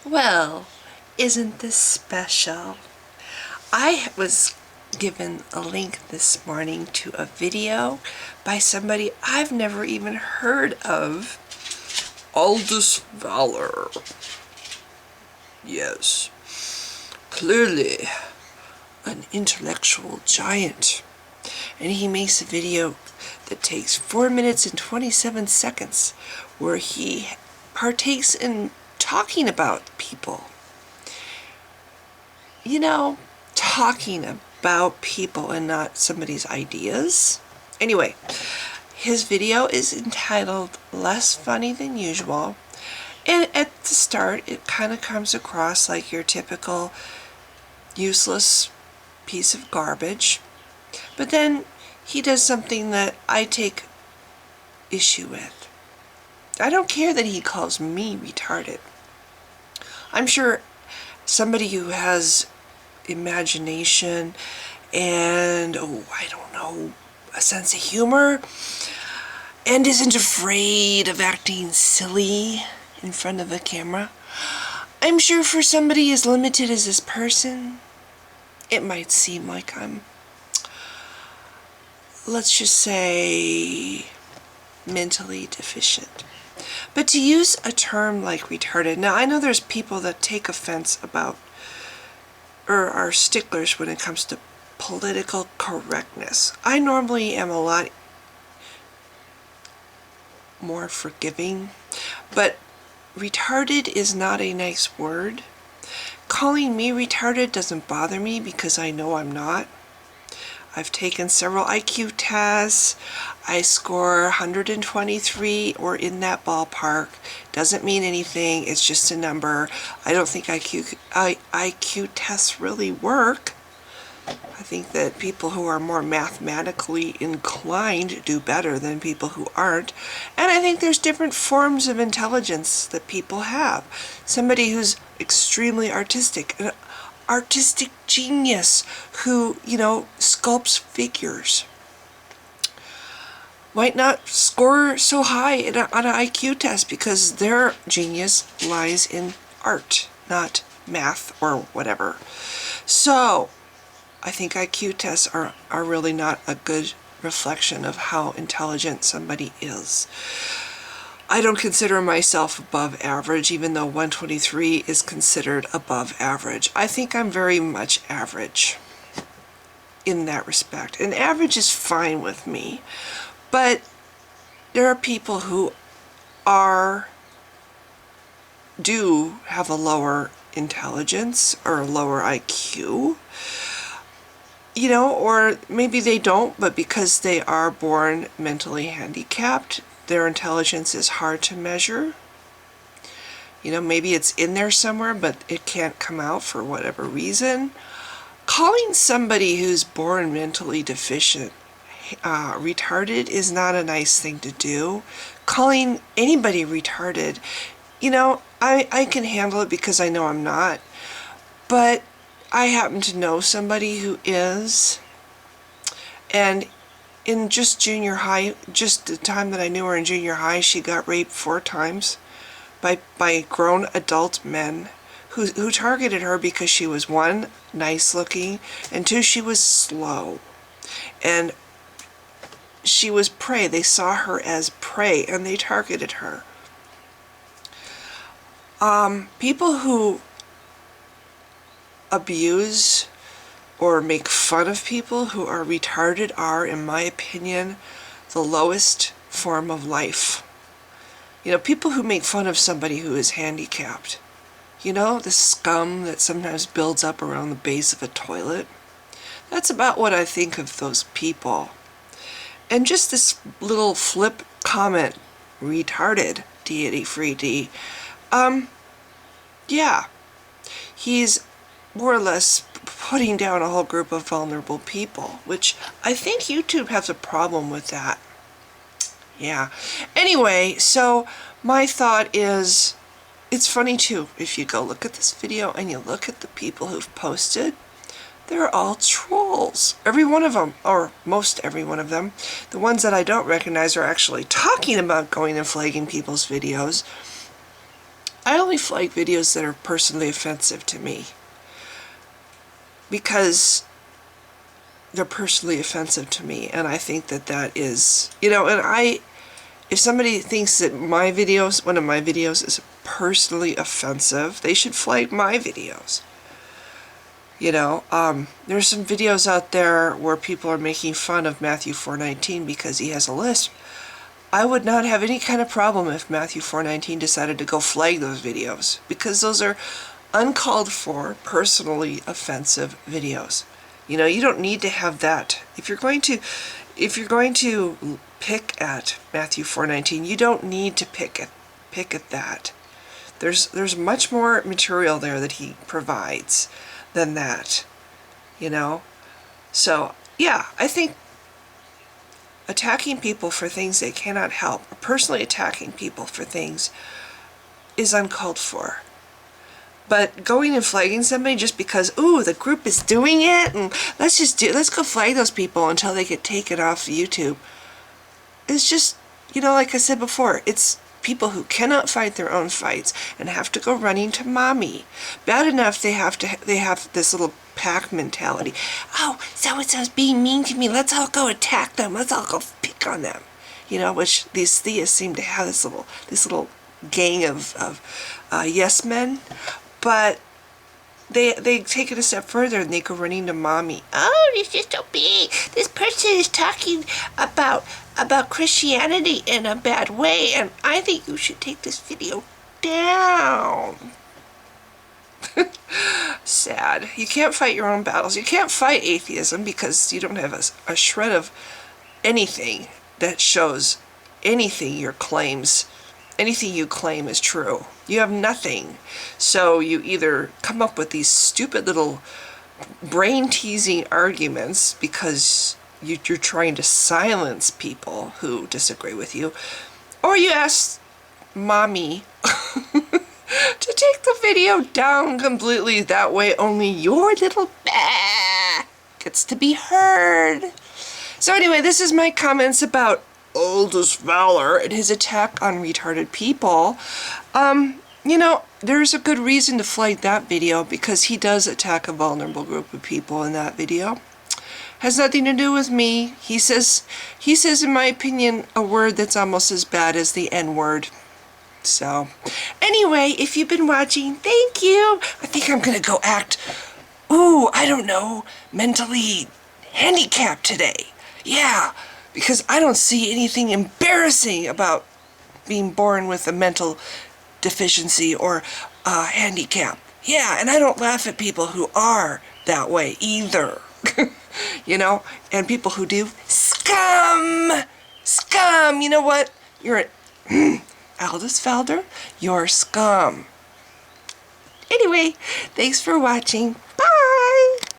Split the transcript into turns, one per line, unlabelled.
Well, isn't this special? I was given a link this morning to a video by somebody I've never even heard of. Aldous Valor. Yes, clearly an intellectual giant. And he makes a video that takes 4 minutes and 27 seconds where he partakes in talking about people. You know, talking about people and not somebody's ideas. Anyway, his video is entitled Less Funny Than Usual. And at the start, it kind of comes across like your typical useless piece of garbage. But then he does something that I take issue with. I don't care that he calls me retarded. I'm sure somebody who has imagination and, I don't know, a sense of humor and isn't afraid of acting silly in front of a camera. I'm sure for somebody as limited as this person, it might seem like I'm, let's just say, mentally deficient. But to use a term like retarded, now I know there's people that take offense about or are sticklers when it comes to political correctness. I normally am a lot more forgiving, but retarded is not a nice word. Calling me retarded doesn't bother me because I know I'm not. I've taken several IQ tests. I score 123 or in that ballpark. Doesn't mean anything. It's just a number. I don't think IQ tests really work. I think that people who are more mathematically inclined do better than people who aren't. And I think there's different forms of intelligence that people have. Somebody who's extremely artistic, an artistic genius who, sculpts figures, might not score so high on an IQ test because their genius lies in art, not math or whatever. So I think IQ tests are really not a good reflection of how intelligent somebody is. I don't consider myself above average, even though 123 is considered above average. I think I'm very much average in that respect. And average is fine with me. But there are people who do have a lower intelligence or a lower IQ. Or maybe they don't, but because they are born mentally handicapped, their intelligence is hard to measure. Maybe it's in there somewhere, but it can't come out for whatever reason. Calling somebody who's born mentally deficient retarded is not a nice thing to do. Calling anybody retarded, I can handle it because I know I'm not. But I happen to know somebody who is, and in just junior high, just the time that I knew her in junior high, she got raped 4 times by grown adult men who targeted her because she was, 1, nice looking, and 2, she was slow. And she was prey. They saw her as prey and they targeted her. People who abuse or make fun of people who are retarded are, in my opinion, the lowest form of life. People who make fun of somebody who is handicapped. The scum that sometimes builds up around the base of a toilet. That's about what I think of those people. And just this little flip comment, retarded, deity free D. Yeah, he's more or less putting down a whole group of vulnerable people, which I think YouTube has a problem with that. Yeah. Anyway, so my thought is, it's funny too, if you go look at this video and you look at the people who've posted, they're all trolls. Every one of them, or most every one of them. The ones that I don't recognize are actually talking about going and flagging people's videos. I only flag videos that are personally offensive to me, because they're personally offensive to me, and I think that that is, and if somebody thinks that one of my videos is personally offensive, they should flag my videos. There's some videos out there where people are making fun of Matthew 4:19 because he has a lisp. I would not have any kind of problem if Matthew 4:19 decided to go flag those videos, because those are uncalled for, personally offensive videos. You don't need to have that. If you're going to pick at Matthew 4:19, you don't need to pick at that. There's much more material there that he provides than that. So yeah, I think attacking people for things they cannot help, or personally attacking people for things, is uncalled for. But going and flagging somebody just because, ooh, the group is doing it, and let's go flag those people until they get taken off YouTube, is just, like I said before, it's people who cannot fight their own fights and have to go running to mommy. Bad enough they have this little pack mentality. Oh, so-and-so's being mean to me. Let's all go attack them. Let's all go pick on them. Which these theists seem to have this little gang of yes men. But they take it a step further and they go running to mommy. Oh, this is so big. This person is talking about Christianity in a bad way, and I think you should take this video down. Sad. You can't fight your own battles. You can't fight atheism because you don't have a shred of anything that shows anything you claim is true. You have nothing. So you either come up with these stupid little brain-teasing arguments because you're trying to silence people who disagree with you, or you ask mommy to take the video down completely. That way only your little gets to be heard. So anyway, this is my comments about oldest Valor and his attack on retarded people. There's a good reason to flag that video, because he does attack a vulnerable group of people in that video. Has nothing to do with me. He says, in my opinion, a word that's almost as bad as the N-word. So, anyway, if you've been watching, thank you. I think I'm gonna go act, mentally handicapped today. Yeah, because I don't see anything embarrassing about being born with a mental deficiency or handicap. Yeah, and I don't laugh at people who are that way either. And people who do, scum! You know what? You're Aldous Felder, you're scum. Anyway, thanks for watching. Bye!